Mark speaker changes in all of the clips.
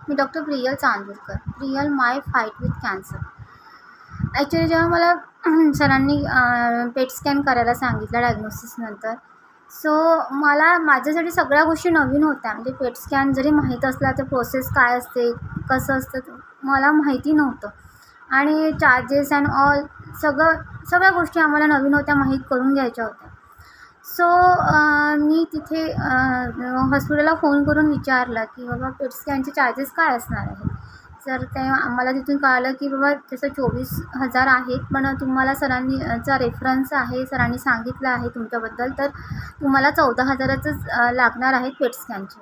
Speaker 1: Me doctor Priyal Chandurkar. Priyal my fight with cancer. Actually जेव्हा मला सरांनी पेट स्कॅन करायला सांगितलं डायग्नोसिसनंतर, सो मला माझ्यासाठी सगळ्या गोष्टी नवीन होत्या. म्हणजे पेट स्कॅन जरी माहीत असला तर प्रोसेस काय असते, कसं असतं मला माहिती नव्हतं. आणि चार्जेस अँड ऑल सगळ्या गोष्टी आम्हाला नवीन होत्या, माहीत करून घ्यायच्या होत्या. सो मी तिथे हॉस्पिटलला फोन करून विचारलं की बाबा पेट स्कॅनचे चार्जेस काय असणार आहेत. तर ते आम्हाला तिथून कळालं की बाबा तसं 24,000 आहेत, पण तुम्हाला सरांनी चा रेफरन्स आहे, सरांनी सांगितलं आहे तुमच्याबद्दल, तर तुम्हाला 14,000च लागणार आहेत पेट स्कॅनचे.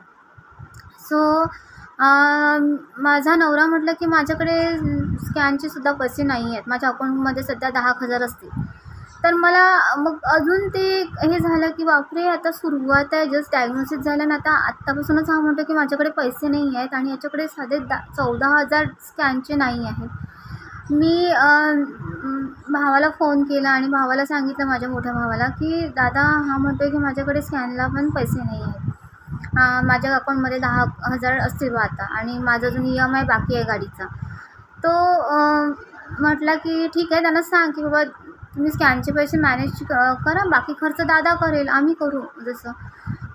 Speaker 1: सो माझा नवरा म्हटलं की माझ्याकडे स्कॅनचेसुद्धा पैसे नाही आहेत, माझ्या अकाउंटमध्ये सध्या 10,000 असतील. तर मला मग अजून ते हे झालं की बापरे, आता सुरुवात आहे, जस्ट डायग्नोसिस झालं आणि आत्तापासूनच हा म्हणतो की माझ्याकडे पैसे नाही आहेत आणि याच्याकडे साधे 14,000 स्कॅनचे नाही आहेत. मी भावाला फोन केला आणि भावाला सांगितलं, माझ्या मोठ्या भावाला, की दादा हा म्हणतो आहे की माझ्याकडे स्कॅनला पण पैसे नाही आहेत. माझ्या अकाउंटमध्ये 10,000 असतील आता आणि माझा अजून EMI बाकी आहे गाडीचा. तो म्हटला की ठीक आहे, त्यांना सांग की बाबा तुम्ही स्कॅनचे पैसे मॅनेज करा, बाकी खर्च दादा करेल, आम्ही करू जसं.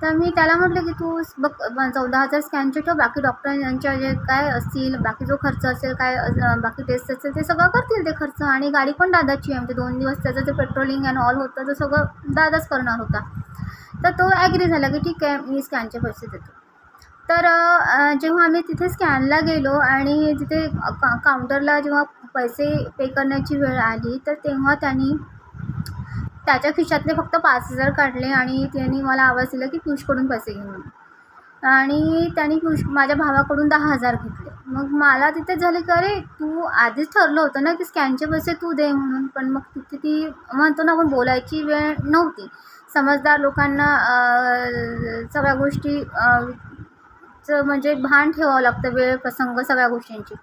Speaker 1: तर मी त्याला म्हटलं की तू बघ 14,000 स्कॅनचे ठेव, बाकी डॉक्टरांच्या जे काय असतील, बाकी जो खर्च असेल, काय बाकी टेस्ट असेल ते सगळं करतील ते खर्च, आणि गाडी पण दादाची आहे. म्हणजे 2 दिवस त्याचं जे पेट्रोलिंग अँड ऑल होतं ते सगळं दादाच करणार होता. तर तो ॲग्री झाला की ठीक आहे, मी स्कॅनचे पैसे देतो. तर जेव्हा आम्ही तिथे स्कॅनला गेलो आणि तिथे काउंटरला जेव्हा पैसे पे करण्याची वेळ आली, तर तेव्हा त्यांनी त्याच्या खिशातले फक्त 5,000 काढले आणि त्यांनी मला आवाज दिला की पियुषकडून पैसे घे म्हणून. आणि त्यांनी माझ्या भावाकडून 10,000 घेतले. मग मला तिथे झालं की अरे, तू आधीच ठरलं होतं ना की स्कॅनचे पैसे तू दे म्हणून, पण मग तिथे ती म्हणतो ना आपण, बोलायची वेळ नव्हती. समजदार लोकांना सगळ्या गोष्टी म्हणजे भान ठेवावं लागतं, वेळ प्रसंग सगळ्या गोष्टींची.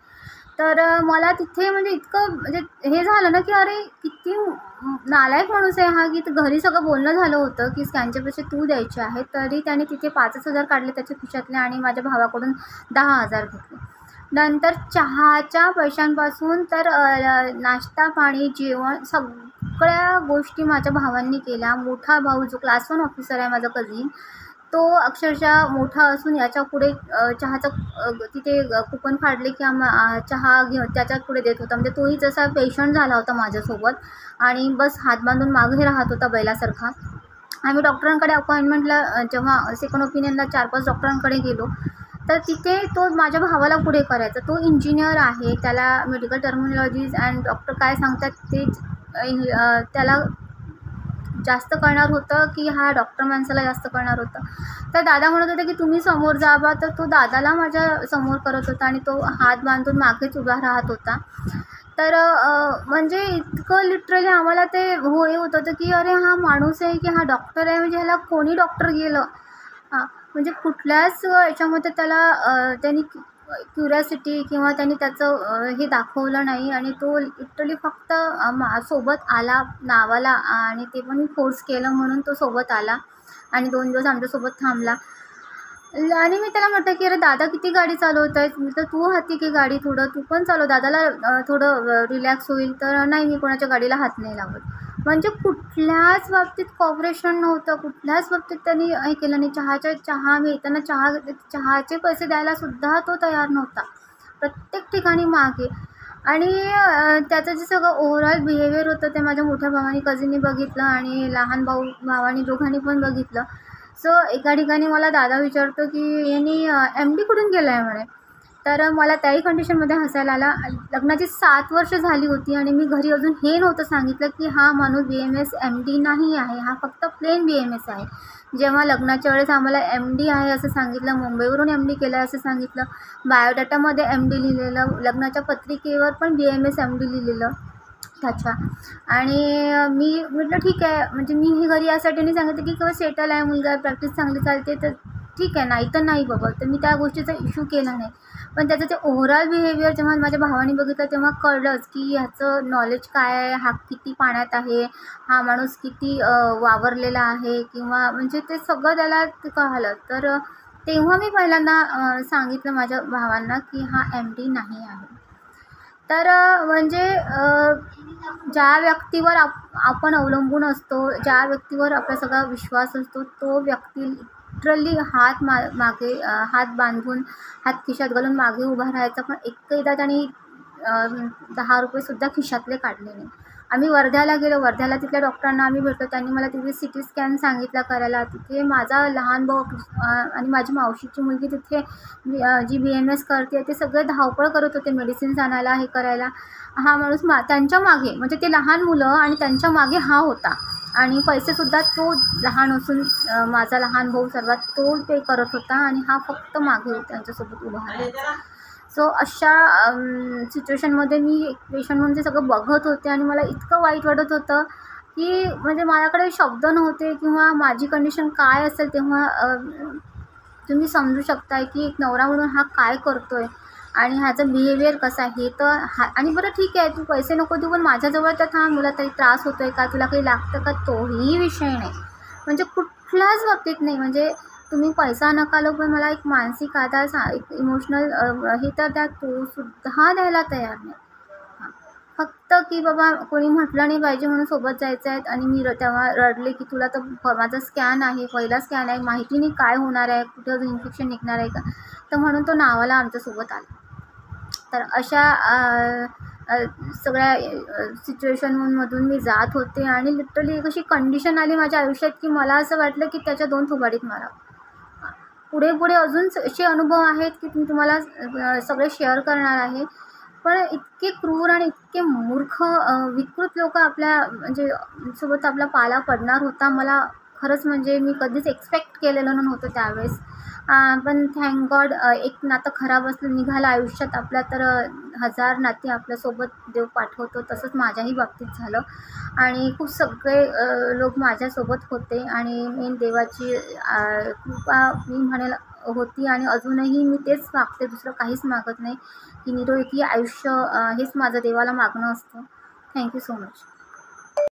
Speaker 1: तर मला तिथे म्हणजे इतकं म्हणजे हे झालं ना की अरे, किती नालायक माणूस आहे हा, की घरी सगळं बोलणं झालं होतं की स्कॅनचे पैसे तू द्यायचे आहेत, तरी त्याने तिथे 5,000 काढले त्याच्या खिशातले आणि माझ्या भावाकडून 10,000 घेतले. नंतर चहाच्या पैशांपासून तर नाश्ता, पाणी, जेवण सगळ्या गोष्टी माझ्या भावांनी केल्या. मोठा भाऊ जो क्लास 1 ऑफिसर आहे, माझा कझिन, तो अक्षरशः मोठा असून याच्या पुढे चहाचं तिथे कुपन फाडले की चहा घेऊन त्याच्या पुढे देत होता. म्हणजे तोही जसा पेशंट झाला होता माझ्यासोबत आणि बस हात बांधून मागे राहत होता बैलासारखा. आम्ही डॉक्टरांकडे अपॉइंटमेंटला जेव्हा सेकंड ओपिनियनला 4-5 डॉक्टरांकडे गेलो, तर तिथे तो माझ्या भावाला पुढे करायचा. तो इंजिनियर आहे, त्याला मेडिकल टर्मिनॉलॉजीज अँड डॉक्टर काय सांगतात तेच त्याला जास्त कळणार होतं की हा डॉक्टर माणसाला जास्त कळणार होतं. तर दादा म्हणत होते की तुम्ही समोर जा बा, तर तो दादाला माझ्या समोर करत होता आणि तो हात बांधून मागेच उभा राहत होता. तर म्हणजे इतकं लिटरली आम्हाला ते हे होत होतं की अरे, हा माणूस आहे की हा डॉक्टर आहे, म्हणजे ह्याला कोणी डॉक्टर गेलं. म्हणजे कुठल्याच याच्यामध्ये त्याला त्यांनी क्युरियासिटी किंवा त्यांनी त्याचं हे दाखवलं नाही आणि तो लिटरली फक्त सोबत आला नावाला, आणि ते पण फोर्स केलं म्हणून तो सोबत आला आणि 2 दिवस आमच्यासोबत थांबला. आणि मी त्याला म्हटलं की अरे दादा, किती गाडी चालवत आहेस, मी तर तू हाती की गाडी, थोडं तू पण चालव, दादाला थोडं रिलॅक्स होईल. तर नाही, मी कोणाच्या गाडीला हात नाही लावत. म्हणजे कुठल्याच बाबतीत कॉपरेशन नव्हतं, कुठल्याच बाबतीत त्यांनी हे केलं नाही. चहा मी येताना चहाचे पैसे द्यायलासुद्धा तो तयार नव्हता, प्रत्येक ठिकाणी मागे. आणि त्याचं जे सगळं ओव्हरऑल बिहेवियर होतं ते माझ्या मोठ्या भावानी, कझिननी बघितलं आणि लहान भावानी दोघांनी पण बघितलं. सो एका ठिकाणी मला दादा विचारतो की यांनी MD कुठून केलं आहे म्हणे. तर मला त्याही कंडिशनमध्ये हसायला आला. लग्नाची 7 वर्ष झाली होती आणि मी घरी अजून हे नव्हतं सांगितलं की हा माणूस BMS MD नाही आहे, हा फक्त प्लेन BMS आहे. जेव्हा लग्नाच्या वेळेस आम्हाला MD आहे असं सांगितलं, मुंबईवरून MD केलं आहे असं सांगितलं, बायोडाटामध्ये MD लिहिलेलं, लग्नाच्या पत्रिकेवर पण BMS MD लिहिलेलं त्याच्या. आणि मी म्हटलं ठीक आहे, म्हणजे मी हे घरी यासाठी नाही सांगितलं की किंवा सेटल आहे मुलगा, प्रॅक्टिस चांगली चालते तर ठीक आहे, नाही तर नाही बाबा. तर मी त्या गोष्टीचा इश्यू केला नाही. पण त्याचं ते ओव्हरऑल बिहेवियर जेव्हा माझ्या भावाने बघितलं तेव्हा कळलंच की ह्याचं नॉलेज काय आहे, हा किती पाण्यात आहे, हा माणूस किती वावरलेला आहे, किंवा म्हणजे ते सगळं त्याला ते कळालं. तर तेव्हा मी पहिल्यांदा सांगितलं माझ्या भावांना की हा MD नाही आहे. तर म्हणजे ज्या व्यक्तीवर आपण अवलंबून असतो, ज्या व्यक्तीवर आपला सगळा विश्वास असतो, तो व्यक्ती लिटरली मागे हात बांधून, हात खिशात घालून मागे उभा राहायचा. पण एकदा त्याने ₹10 खिशातले काढले नाही. आम्ही वर्ध्याला गेलो. वर्ध्याला तिथल्या डॉक्टरांना आम्ही भेटलो. त्यांनी मला तिथे CT स्कॅन सांगितला करायला. तिथे माझा लहान भाऊ आणि माझी मावशीची मुलगी तिथे जी BMS करते ते सगळे धावपळ करत होते मेडिसिन्स आणायला, हे करायला. हा माणूस त्यांच्या मागे, म्हणजे ते लहान मुलं आणि त्यांच्या मागे हा होता. आणि पैसेसुद्धा तो लहान असून माझा लहान भाऊ सर्वात तो पे करत होता आणि हा फक्त मागे त्यांच्यासोबत उभा राहायचा. सो अशा सिच्युएशनमध्ये मी एक पेशंट म्हणून ते सगळं बघत होते आणि मला इतकं वाईट वाटत होतं की म्हणजे माझ्याकडे शब्द नव्हते किंवा माझी कंडिशन काय असेल तेव्हा तुम्ही समजू शकताय की एक नवरा म्हणून हा काय करतो आहे आणि ह्याचं बिहेवियर कसं आहे. तर आणि बरं ठीक आहे, तू पैसे नको देऊ, पण माझ्याजवळ तर थांब, मला काही त्रास होतो आहे का, तुला काही लागतं का, तोही विषय नाही. म्हणजे कुठल्याच बाबतीत नाही. म्हणजे तुम्ही पैसा नका लो, पण मला एक मानसिक आधार, एक इमोशनल हे तर द्या, तो सुद्धा द्यायला तयार नाही. हां, फक्त की बाबा कोणी म्हटलं नाही पाहिजे म्हणून सोबत जायचं आहे. आणि मी तेव्हा रडले की तुला तर माझा स्कॅन आहे, पहिला स्कॅन आहे, माहिती नाही काय होणार आहे, कुठं अजून इन्फेक्शन निघणार आहे का. तर म्हणून तो नावाला आमच्यासोबत आला. तर अशा सगळ्या सिच्युएशनमधून मी जात होते आणि लिटरली एक अशी कंडिशन आली माझ्या आयुष्यात की मला असं वाटलं की त्याच्या 2 थोबाडीत मारावं. पुढे अजून असे अनुभव आहेत की मी तुम्हाला सगळे शेअर करणार आहे. पण इतके क्रूर आणि इतके मूर्ख विकृत लोक आपल्या म्हणजे सोबत आपला पाला पडणार होता. मला खरंच म्हणजे मी कधीच एक्सपेक्ट केलेलं नव्हतं त्यावेळेस. पण थँक गॉड एक नातं खराब असलं निघालं आयुष्यात आपल्या, तर 1000 नाती आपल्यासोबत देव पाठवतो. तसंच माझ्याही बाबतीत झालं आणि खूप सगळे लोक माझ्यासोबत होते आणि मी देवाची कृपा मी म्हणेल होती आणि अजूनही मी तेच मागते, दुसरं काहीच मागत नाही. की निरोगी आयुष्य हेच माझं देवाला मागणं असतं. Thank you so much.